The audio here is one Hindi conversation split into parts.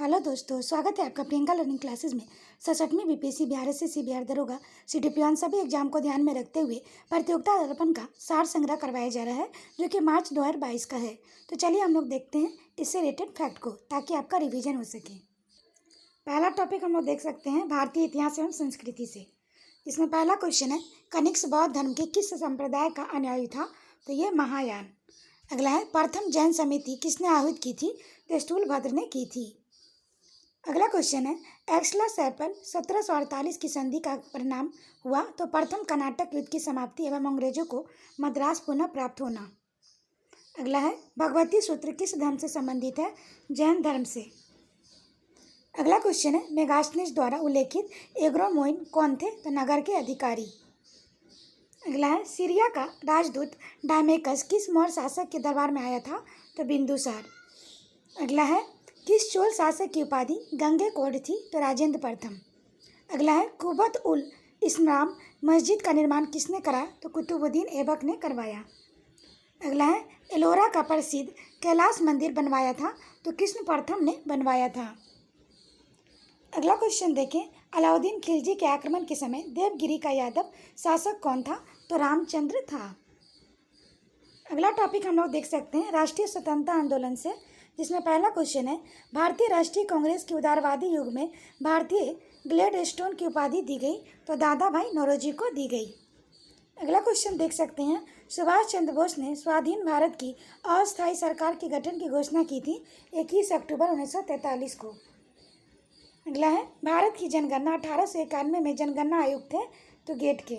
हेलो दोस्तों, स्वागत है आपका प्रियंका लर्निंग क्लासेस में। 67वीं बीपीएससी बिहार एसएससी बिहार दरोगा सिटी प्लान सभी एग्जाम को ध्यान में रखते हुए प्रतियोगिता दर्पण का सार संग्रह करवाया जा रहा है, जो कि मार्च 2022 का है। तो चलिए हम लोग देखते हैं इससे रिलेटेड फैक्ट को, ताकि आपका रिविजन हो सके। पहला टॉपिक हम लोग देख सकते हैं भारतीय इतिहास एवं संस्कृति से। इसमें पहला क्वेश्चन है, कनिष्क बौद्ध धर्म के किस संप्रदाय का अनुयायी था? तो ये महायान। अगला है, प्रथम जैन समिति किसने आहूत की थी? तो स्थूलभद्र ने की थी। अगला क्वेश्चन है, एक्सला-सैपल 1748 की संधि का परिणाम हुआ? तो प्रथम कर्नाटक युद्ध की समाप्ति एवं अंग्रेजों को मद्रास पुनः प्राप्त होना। अगला है, भगवती सूत्र किस धर्म से संबंधित है? जैन धर्म से। अगला क्वेश्चन है, मेगास्थनीज द्वारा उल्लेखित एग्रोमोइन कौन थे? तो नगर के अधिकारी। अगला है, सीरिया का राजदूत डायमेकस किस मौर्य शासक के दरबार में आया था? तो बिंदुसार। अगला है, किस चोल शासक की उपाधि गंगेकोंड थी? तो राजेंद्र प्रथम। अगला है, कुबत उल इस्लाम मस्जिद का निर्माण किसने कराया? तो कुतुबुद्दीन ऐबक ने करवाया। अगला है, एलोरा का प्रसिद्ध कैलाश मंदिर बनवाया था? तो कृष्ण प्रथम ने बनवाया था। अगला क्वेश्चन देखें, अलाउद्दीन खिलजी के आक्रमण के समय देवगिरी का यादव शासक कौन था? तो रामचंद्र था। अगला टॉपिक हम लोग देख सकते हैं राष्ट्रीय स्वतंत्रता आंदोलन से, जिसमें पहला क्वेश्चन है, भारतीय राष्ट्रीय कांग्रेस के उदारवादी युग में भारतीय ग्लेडस्टोन की उपाधि दी गई? तो दादा भाई नौरोजी को दी गई। अगला क्वेश्चन देख सकते हैं, सुभाष चंद्र बोस ने स्वाधीन भारत की अस्थायी सरकार के गठन की घोषणा की थी 21 अक्टूबर 1943 को। अगला है, भारत की जनगणना 1891 में जनगणना आयुक्त थे? तो गेट के।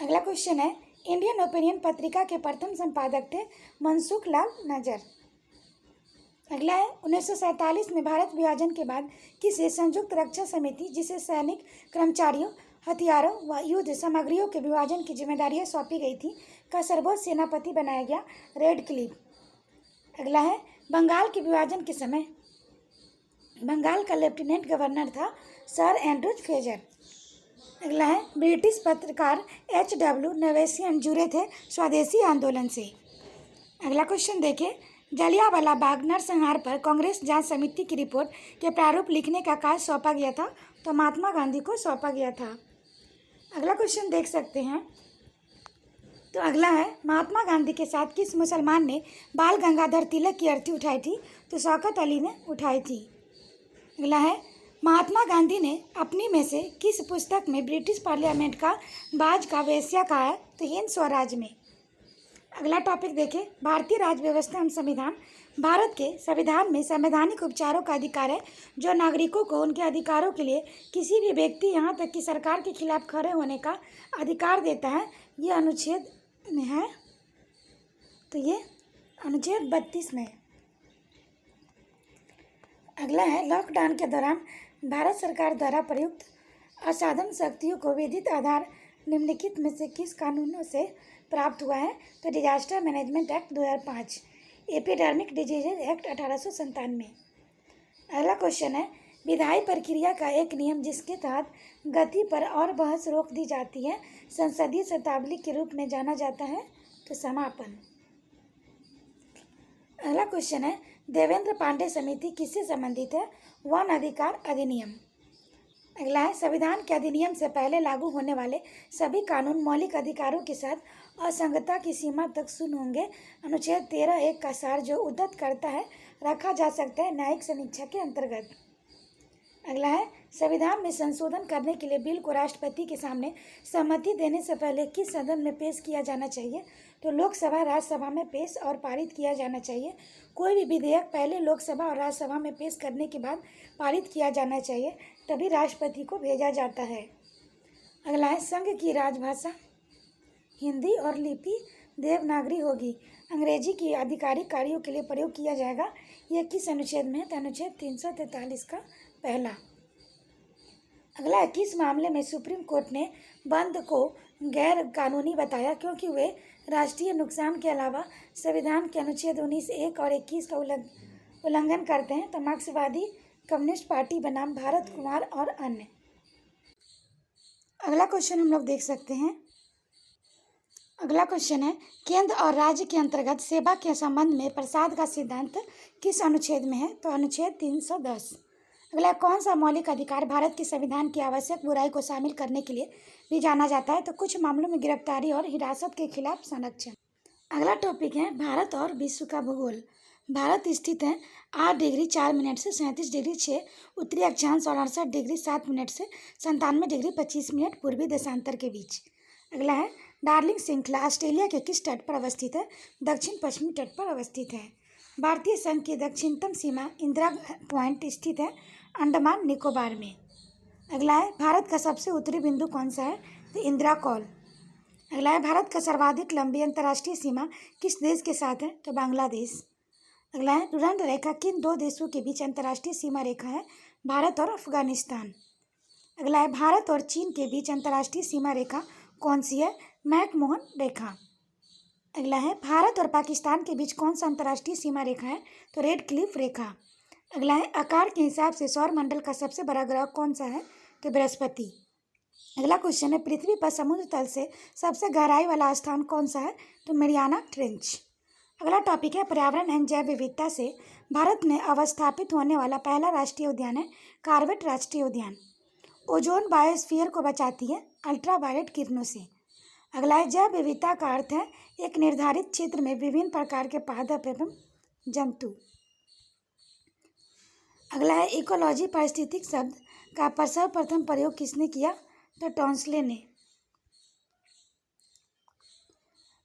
अगला क्वेश्चन है, इंडियन ओपिनियन पत्रिका के प्रथम संपादक थे मनसुख लाल नजर। अगला है, 1947 में भारत विभाजन के बाद किसे संयुक्त रक्षा समिति, जिसे सैनिक कर्मचारियों, हथियारों व युद्ध सामग्रियों के विभाजन की जिम्मेदारियां सौंपी गई थी, का सर्वोच्च सेनापति बनाया गया? रेडक्लिफ। अगला है, बंगाल के विभाजन के समय बंगाल का लेफ्टिनेंट गवर्नर था सर एंड्रूज फ्रेजर। अगला है, ब्रिटिश पत्रकार H.W. नेवेसियन जुड़े थे स्वदेशी आंदोलन से। अगला क्वेश्चन देखें, जलियांवाला बाग नरसंहार पर कांग्रेस जांच समिति की रिपोर्ट के प्रारूप लिखने का कार्य सौंपा गया था? तो महात्मा गांधी को सौंपा गया था। अगला क्वेश्चन देख सकते हैं, तो अगला है, महात्मा गांधी के साथ किस मुसलमान ने बाल गंगाधर तिलक की अर्थी उठाई थी? तो शौकत अली ने उठाई थी। अगला है, महात्मा गांधी ने अपनी में से किस पुस्तक में ब्रिटिश पार्लियामेंट का बाज का वेश्या कहा है? तो हिंद स्वराज में। अगला टॉपिक देखें, भारतीय राज्य व्यवस्था एवं संविधान। भारत के संविधान में संवैधानिक उपचारों का अधिकार है, जो नागरिकों को उनके अधिकारों के लिए किसी भी व्यक्ति, यहाँ तक कि सरकार के खिलाफ खड़े होने का अधिकार देता है। ये अनुच्छेद में है, तो ये अनुच्छेद 32 में है। अगला है, लॉकडाउन के दौरान भारत सरकार द्वारा प्रयुक्त असाधन शक्तियों को विधिक आधार निम्नलिखित में से किस कानूनों से प्राप्त हुआ है? तो disaster management act 2005, epidemic diseases act 1897। अगला क्वेश्चन है, विधायी प्रक्रिया का एक नियम जिसके तहत गति पर और बहस रोक दी जाती है, संसदीय शताब्दी के रूप में जाना जाता है? तो समापन। अगला क्वेश्चन है, देवेंद्र पांडे समिति किससे संबंधित है? वन अधिकार अधिनियम। अगला है, संविधान के अधिनियम से पहले लागू होने वाले सभी कानून मौलिक अधिकारों के साथ असंगतता की सीमा तक शून्य होंगे। अनुच्छेद 13(1) का सार जो उद्धत करता है रखा जा सकता है न्यायिक समीक्षा के अंतर्गत। अगला है, संविधान में संशोधन करने के लिए बिल को राष्ट्रपति के सामने सहमति देने से पहले किस सदन में पेश किया जाना चाहिए? तो लोकसभा राज्यसभा में पेश और पारित किया जाना चाहिए। कोई भी विधेयक पहले लोकसभा और राज्यसभा में पेश करने के बाद पारित किया जाना चाहिए, तभी राष्ट्रपति को भेजा जाता है। अगला है, संघ की राजभाषा हिंदी और लिपि देवनागरी होगी। अंग्रेजी की आधिकारिक कार्यों के लिए प्रयोग किया जाएगा। यह किस अनुच्छेद में है? तो अनुच्छेद 343 का पहला। अगला है, किस मामले में सुप्रीम कोर्ट ने बंद को गैर कानूनी बताया, क्योंकि वे राष्ट्रीय नुकसान के अलावा संविधान के अनुच्छेद 19(1) और 21 का उल्लंघन करते हैं? तो मार्क्सवादी कम्युनिस्ट पार्टी बनाम भारत कुमार और अन्य। अगला क्वेश्चन हम लोग देख सकते हैं, अगला क्वेश्चन है, केंद्र और राज्य के अंतर्गत सेवा के संबंध में प्रसाद का सिद्धांत किस अनुच्छेद में है? तो अनुच्छेद 310। अगला, कौन सा मौलिक अधिकार भारत के संविधान की आवश्यक बुराई को शामिल करने के लिए भी जाना जाता है? तो कुछ मामलों में गिरफ्तारी और हिरासत के खिलाफ संरक्षण। अगला टॉपिक है, भारत और विश्व का भूगोल। भारत स्थित है 8 डिग्री 4 मिनट से 37 डिग्री 6 उत्तरी अक्षांश और 68 डिग्री 7 मिनट से 97 डिग्री 25 मिनट पूर्वी देशांतर के बीच। अगला है, डार्लिंग श्रृंखला ऑस्ट्रेलिया के किस तट पर अवस्थित है? दक्षिण पश्चिमी तट पर अवस्थित है। भारतीय संघ की दक्षिणतम सीमा इंदिरा पॉइंट स्थित है अंडमान निकोबार में। अगला है, भारत का सबसे उत्तरी बिंदु कौन सा है? तो इंदिरा कॉल। अगला है, भारत का सर्वाधिक लंबी अंतर्राष्ट्रीय सीमा किस देश के साथ है? तो बांग्लादेश। अगला है, डुरंड रेखा किन दो देशों के बीच अंतर्राष्ट्रीय सीमा रेखा है? भारत और अफगानिस्तान। अगला है, भारत और चीन के बीच अंतर्राष्ट्रीय सीमा रेखा कौन सी है? मैकमोहन रेखा। अगला है, भारत और पाकिस्तान के बीच कौन सा अंतर्राष्ट्रीय सीमा रेखा है? तो रेड क्लिफ रेखा। अगला है, आकार के हिसाब से सौर मंडल का सबसे बड़ा ग्रह कौन सा है? तो बृहस्पति। अगला क्वेश्चन है, पृथ्वी पर समुद्र तल से सबसे गहराई वाला स्थान कौन सा है? तो मैरियाना ट्रेंच। अगला टॉपिक है, पर्यावरण एवं जैव विविधता से भारत में अवस्थापित होने वाला पहला राष्ट्रीय उद्यान है कॉर्बेट राष्ट्रीय उद्यान। ओजोन बायोस्फीयर को बचाती है अल्ट्रावायलेट किरणों से। अगला है, जैव विविधता का अर्थ है एक निर्धारित क्षेत्र में विभिन्न प्रकार के पादप एवं जंतु। अगला है, इकोलॉजी पारिस्थितिक शब्द का सर्वप्रथम प्रयोग किसने किया? तो टॉन्सले ने।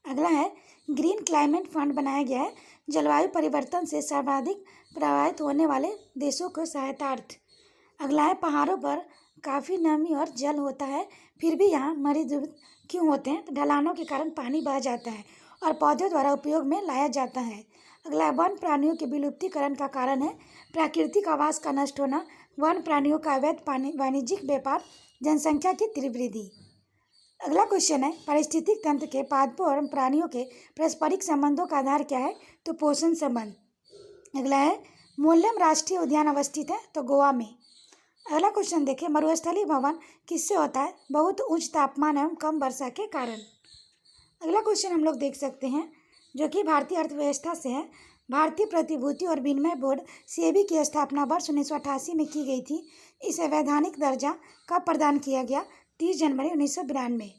अगला है, ग्रीन क्लाइमेट फंड बनाया गया है जलवायु परिवर्तन से सर्वाधिक प्रभावित होने वाले देशों को सहायतार्थ। अगला है, पहाड़ों पर काफ़ी नमी और जल होता है फिर भी यहाँ मरीज क्यों होते हैं? तो ढलानों के कारण पानी बह जाता है और पौधों द्वारा उपयोग में लाया जाता है। अगला है, वन प्राणियों के विलुप्तीकरण का कारण है प्राकृतिक आवास का नष्ट होना, वन प्राणियों का अवैध वाणिज्यिक व्यापार, जनसंख्या की तीव्र वृद्धि। अगला क्वेश्चन है, पारिस्थितिक तंत्र के पादपों और प्राणियों के पारस्परिक संबंधों का आधार क्या है? तो पोषण संबंध। अगला है, मोल्लेम राष्ट्रीय उद्यान अवस्थित है तो गोवा में। अगला क्वेश्चन देखिए, मरुस्थलीय भवन किससे होता है? बहुत उच्च तापमान एवं कम वर्षा के कारण। अगला क्वेश्चन हम लोग देख सकते हैं जो कि भारतीय अर्थव्यवस्था से है। भारतीय प्रतिभूति और विनिमय बोर्ड सेबी की स्थापना वर्ष 1988 में की गई थी। इसे वैधानिक दर्जा कब प्रदान किया गया? 30 जनवरी 1992।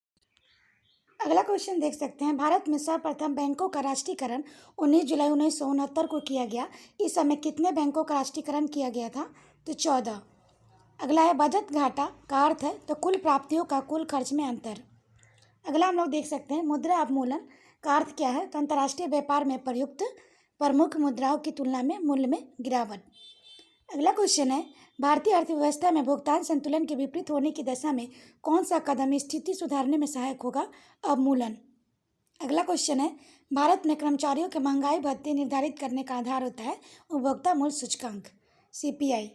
अगला क्वेश्चन देख सकते हैं, भारत में सर्वप्रथम बैंकों का राष्ट्रीयकरण 19 जुलाई 1969 को किया गया। इस समय कितने बैंकों का राष्ट्रीयकरण किया गया था? तो 14। अगला है, बचत घाटा का अर्थ है तो कुल प्राप्तियों का कुल खर्च में अंतर। अगला हम लोग देख सकते हैं, मुद्रा अवमूल्यन का अर्थ क्या है? तो अंतर्राष्ट्रीय व्यापार में प्रयुक्त प्रमुख मुद्राओं की तुलना में मूल्य में गिरावट। अगला क्वेश्चन है, भारतीय अर्थव्यवस्था में भुगतान संतुलन के विपरीत होने की दशा में कौन सा कदम स्थिति सुधारने में सहायक होगा? अवमूलन। अगला क्वेश्चन है, भारत में कर्मचारियों के महंगाई भत्ते निर्धारित करने का आधार होता है उपभोक्ता मूल्य सूचकांक CPI,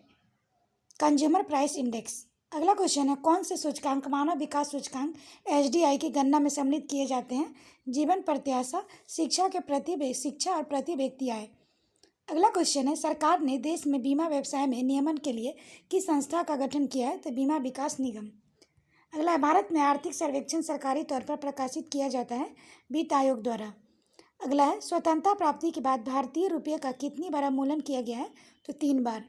कंज्यूमर प्राइस इंडेक्स। अगला क्वेश्चन है, कौन से सूचकांक मानव विकास सूचकांक SDI की गणना में सम्मिलित किए जाते हैं? जीवन प्रत्याशा, शिक्षा और प्रति व्यक्ति आय। अगला क्वेश्चन है, सरकार ने देश में बीमा व्यवसाय में नियमन के लिए किस संस्था का गठन किया है? तो बीमा विकास निगम। अगला है, भारत में आर्थिक सर्वेक्षण सरकारी तौर पर प्रकाशित किया जाता है वित्त आयोग द्वारा। अगला है, स्वतंत्रता प्राप्ति के बाद भारतीय रुपये का कितनी बार अवमूल्यन किया गया है? तो 3 बार।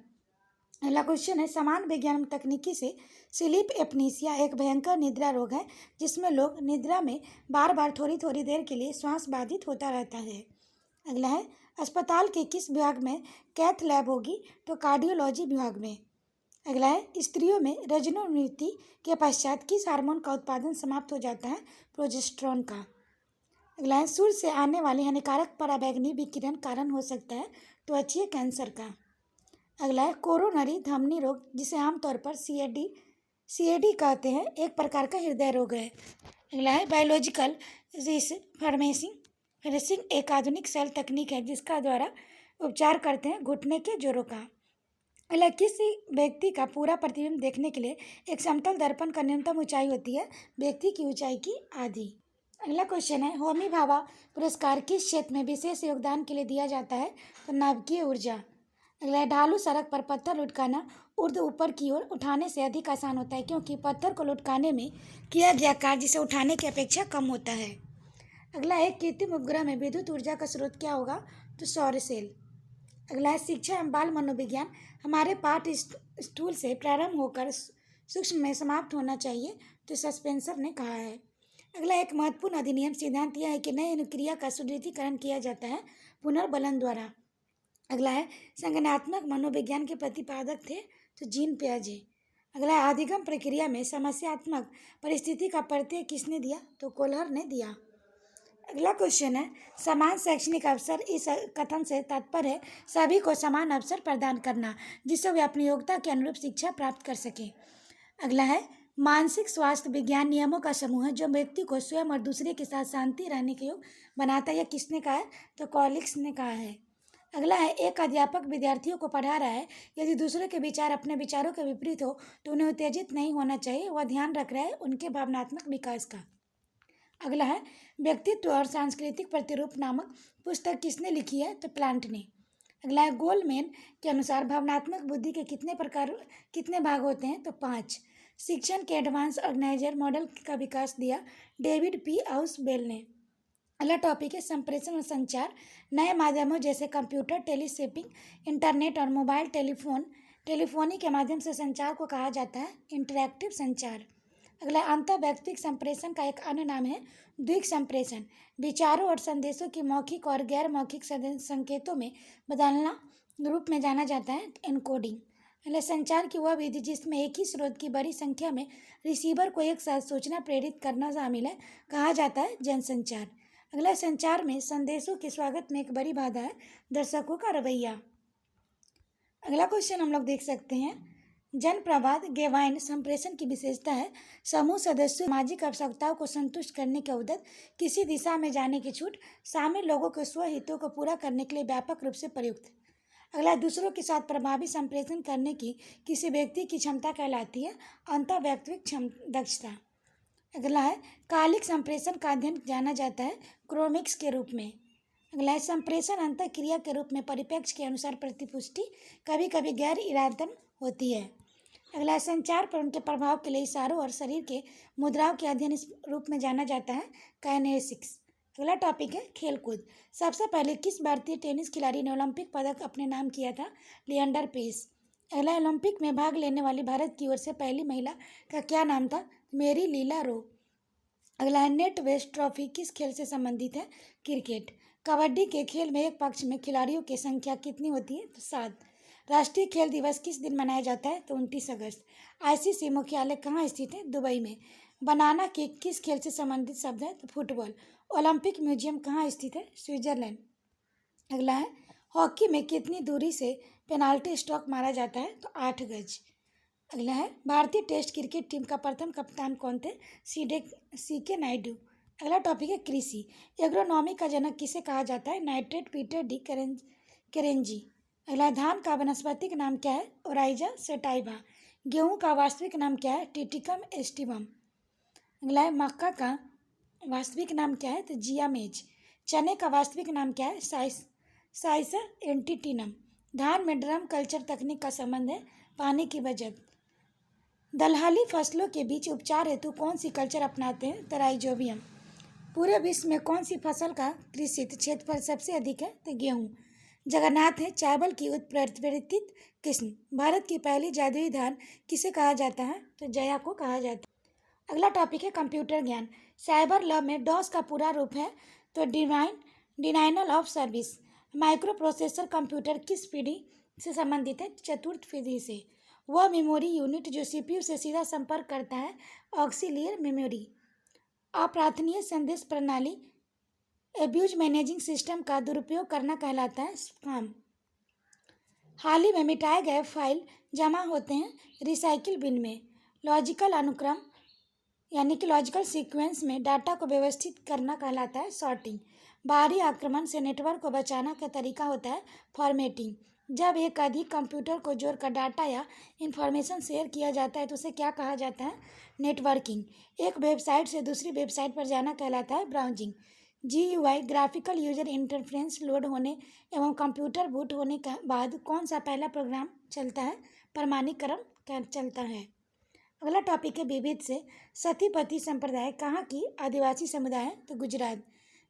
अगला क्वेश्चन है, समान विज्ञान तकनीकी से स्लीप एपनीसिया एक भयंकर निद्रा रोग है जिसमें लोग निद्रा में बार बार थोड़ी थोड़ी देर के लिए श्वास बाधित होता रहता है। अगला है, अस्पताल के किस विभाग में कैथ लैब होगी? तो कार्डियोलॉजी विभाग में। अगला है, स्त्रियों में रजोनिवृत्ति के पश्चात किस हार्मोन का उत्पादन समाप्त हो जाता है? प्रोजेस्टेरोन का। अगला है, सूर्य से आने वाले हानिकारक पराबैंगनी विकिरण कारण हो सकता है त्वचीय कैंसर का। अगला है, कोरोनरी धमनी रोग जिसे आमतौर पर CAD कहते हैं एक प्रकार का हृदय रोग है। अगला है, बायोलॉजिकल फ्रेसिंग एक आधुनिक सेल तकनीक है जिसका द्वारा उपचार करते हैं घुटने के जोड़ों का। अगला, किसी व्यक्ति का पूरा प्रतिबिंब देखने के लिए एक समतल दर्पण का न्यूनतम ऊंचाई होती है व्यक्ति की ऊंचाई की आधी। अगला क्वेश्चन है, होमी भाभा पुरस्कार किस क्षेत्र में विशेष योगदान के लिए दिया जाता है? तो नाभिकीय ऊर्जा। अगला, ढालू सड़क पर पत्थर लुढ़काना ऊर्ध्व ऊपर की ओर उठाने से अधिक आसान होता है क्योंकि पत्थर को लुढ़काने में किया गया कार्य जिसे उठाने की अपेक्षा कम होता है। अगला है कृत्रिम उपग्रह में विद्युत ऊर्जा का स्रोत क्या होगा, तो सौर सेल। अगला है शिक्षा एवं बाल मनोविज्ञान हमारे पाठ्य स्थूल से प्रारंभ होकर सूक्ष्म में समाप्त होना चाहिए, तो सस्पेंसर ने कहा है। अगला एक महत्वपूर्ण अधिनियम सिद्धांत यह है कि नए अनुक्रिया का सुदृढ़ीकरण किया जाता है पुनर्बलन द्वारा। अगला है संगठनात्मक मनोविज्ञान के प्रतिपादक थे, तो जीन पियाजे। अगला है अधिगम प्रक्रिया में समस्यात्मक परिस्थिति का परिचय किसने दिया, तो कोहलर ने दिया। अगला क्वेश्चन है समान शैक्षणिक अवसर इस कथन से तात्पर्य है सभी को समान अवसर प्रदान करना जिससे वे अपनी योग्यता के अनुरूप शिक्षा प्राप्त कर सकें। अगला है मानसिक स्वास्थ्य विज्ञान नियमों का समूह है जो व्यक्ति को स्वयं और दूसरे के साथ शांति रहने के योग्य बनाता है। यह किसने कहा है, तो कॉलिक्स ने कहा है। अगला है एक अध्यापक विद्यार्थियों को पढ़ा रहा है, यदि दूसरे के विचार अपने विचारों के विपरीत हो तो उन्हें उत्तेजित नहीं होना चाहिए, वह ध्यान रख रहा है उनके भावनात्मक विकास का। अगला है व्यक्तित्व और सांस्कृतिक प्रतिरूप नामक पुस्तक किसने लिखी है, तो प्लांट ने। अगला है गोलमैन के अनुसार भावनात्मक बुद्धि के कितने भाग होते हैं, तो 5। शिक्षण के एडवांस ऑर्गेनाइजर मॉडल का विकास दिया डेविड पी हाउस बेल ने। अगला टॉपिक है संप्रेषण और संचार नए माध्यमों जैसे कंप्यूटर, टेलीशेपिंग, इंटरनेट और मोबाइल टेलीफोनी के माध्यम से संचार को कहा जाता है इंटरैक्टिव संचार। अगला अंतर्वैयक्तिक संप्रेषण का एक अन्य नाम है द्विक संप्रेषण, विचारों और संदेशों की मौखिक और गैर मौखिक संकेतों में बदलना रूप में जाना जाता है एन्कोडिंग। अगला संचार की वह विधि जिसमें एक ही स्रोत की बड़ी संख्या में रिसीवर को एक साथ सूचना प्रेरित करना शामिल है, कहा जाता है जनसंचार। अगला संचार में संदेशों के स्वागत में एक बड़ी बाधा है दर्शकों का रवैया। अगला क्वेश्चन हम लोग देख सकते हैं जनप्रवाद गेवाइन संप्रेषण की विशेषता है समूह सदस्यों सामाजिक आवश्यकताओं को संतुष्ट करने के उद्देश्य किसी दिशा में जाने की छूट शामिल लोगों के स्वहितों को पूरा करने के लिए व्यापक रूप से प्रयुक्त। अगला दूसरों के साथ प्रभावी संप्रेषण करने की किसी व्यक्ति की क्षमता कहलाती है अंतर्वैयक्तिक दक्षता। अगला है कालिक संप्रेषण का अध्ययन जाना जाता है क्रोमिक्स के रूप में। अगला है संप्रेषण अंतःक्रिया के रूप में परिप्रेक्ष्य के अनुसार प्रतिपुष्टि कभी कभी गैर इरादतन होती है। अगला संचार पर उनके प्रभाव के लिए इशारों और शरीर के मुद्राओं के अध्ययन इस रूप में जाना जाता है काइनेसिक्स। अगला टॉपिक है खेलकूद सबसे पहले किस भारतीय टेनिस खिलाड़ी ने ओलंपिक पदक अपने नाम किया था, लिएंडर पेस। अगला ओलंपिक में भाग लेने वाली भारत की ओर से पहली महिला का क्या नाम था, मेरी लीला रो। अगला है नेट वेस्ट ट्रॉफी किस खेल से संबंधित है, क्रिकेट। कबड्डी के खेल में एक पक्ष में खिलाड़ियों की संख्या कितनी होती है, तो 7। राष्ट्रीय खेल दिवस किस दिन मनाया जाता है, तो 29 अगस्त। आईसीसी मुख्यालय कहाँ स्थित है, दुबई में। बनाना केक किस खेल से संबंधित शब्द है, तो फुटबॉल। ओलंपिक म्यूजियम कहाँ स्थित है, स्विट्जरलैंड। अगला है हॉकी में कितनी दूरी से पेनाल्टी स्ट्रोक मारा जाता है, तो 8 गज। अगला है भारतीय टेस्ट क्रिकेट टीम का प्रथम कप्तान कौन थे, सीके नायडू। अगला टॉपिक है कृषि एग्रोनॉमी का जनक किसे कहा जाता है, नाइट्रेट पीटर डी केरेंजी। अगला धान का वनस्पतिक नाम क्या है, ओराइजा सेटाइवा। गेहूं का वास्तविक नाम क्या है, टिटिकम एस्टिवम। अगला है मक्का का वास्तविक नाम क्या है, तो जियामेज। चने का वास्तविक नाम क्या है, साइसा एंटीटिनम। धान में ड्रम कल्चर तकनीक का संबंध है पानी की बचत। दलहनी फसलों के बीच उपचार हेतु कौन सी कल्चर अपनाते हैं, तो राइजोबियम। पूरे विश्व में कौन सी फसल का कृषित क्षेत्रफल सबसे अधिक है, तो गेहूँ। जगन्नाथ है चावल की उत्परिवर्तित किस्म। भारत की पहली जादुई धान किसे कहा जाता है, तो जया को कहा जाता है। अगला टॉपिक है कंप्यूटर ज्ञान साइबर लॉ में डॉस का पूरा रूप है, तो denial of service. Microprocessor computer किस पीढ़ी से संबंधित है, चतुर्थ पीढ़ी से। वह मेमोरी यूनिट जो सीपीयू से सीधा संपर्क करता है ऑक्सिलियर मेमोरी। अप्रार्थनीय संदेश प्रणाली एब्यूज मैनेजिंग सिस्टम का दुरुपयोग करना कहलाता है स्पैम। हाल ही में मिटाए गए फाइल जमा होते हैं रिसाइकिल बिन में। लॉजिकल अनुक्रम यानी कि लॉजिकल सीक्वेंस में डाटा को व्यवस्थित करना कहलाता है सॉर्टिंग। बाहरी आक्रमण से नेटवर्क को बचाना का तरीका होता है फॉर्मेटिंग। जब एक अधिक कंप्यूटर को जोड़कर डाटा या इंफॉर्मेशन शेयर किया जाता है तो उसे क्या कहा जाता है, नेटवर्किंग। एक वेबसाइट से दूसरी वेबसाइट पर जाना कहलाता है browsing. GUI graphical user interface load होने एवं कंप्यूटर बूट होने के बाद कौन सा पहला प्रोग्राम चलता है, प्रमाणीकरण चलता है। अगला टॉपिक है विविध से सतीपति संप्रदाय कहाँ की आदिवासी समुदाय है, तो गुजरात।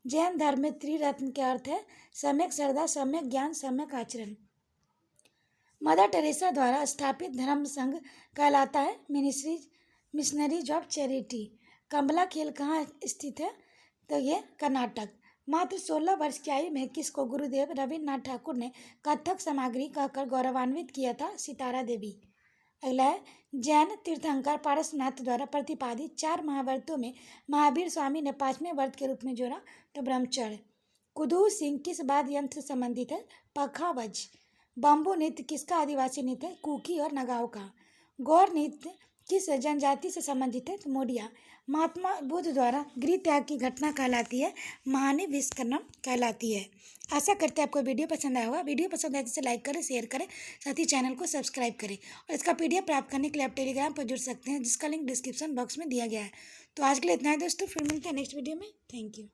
जैन धर्म में त्रिरत्न के अर्थ है सम्यक श्रद्धा, सम्यक ज्ञान, सम्यक आचरण। मदर टेरेसा द्वारा स्थापित धर्म संघ कहलाता है मिशनरीज ऑफ चैरिटी। कंबला खेल कहाँ स्थित है? तो ये कर्नाटक। मात्र 16 वर्ष की आयु में किसको गुरुदेव रविन्द्रनाथ ठाकुर ने कथक सामग्री कहकर गौरवान्वित किया था? सितारा देवी। अगला है, जैन तीर्थंकर पारसनाथ द्वारा प्रतिपादित 4 महाव्रतों में महावीर स्वामी ने 5वें व्रत के रूप में जोड़ा? तो ब्रह्मचर्य। कुदू सिंह किस वाद्य यंत्र से संबंधित है? पखावज। बम्बू नृत्य किसका आदिवासी नृत्य है? कुकी और नगाओं का। गौर नृत्य किस जनजाति से संबंधित है? तो मोडिया। महात्मा बुद्ध द्वारा गृह त्याग की घटना कहलाती है महानि विश्वकर्म कहलाती है। आशा करते हैं आपको वीडियो पसंद आया होगा। वीडियो पसंद आए तो इसे लाइक करें, शेयर करें, साथ ही चैनल को सब्सक्राइब करें। और इसका PDF प्राप्त करने के लिए आप टेलीग्राम पर जुड़ सकते हैं, जिसका लिंक डिस्क्रिप्शन बॉक्स में दिया गया है। तो आज के लिए इतना ही दोस्तों, फिर मिलते हैं नेक्स्ट वीडियो में। Thank you.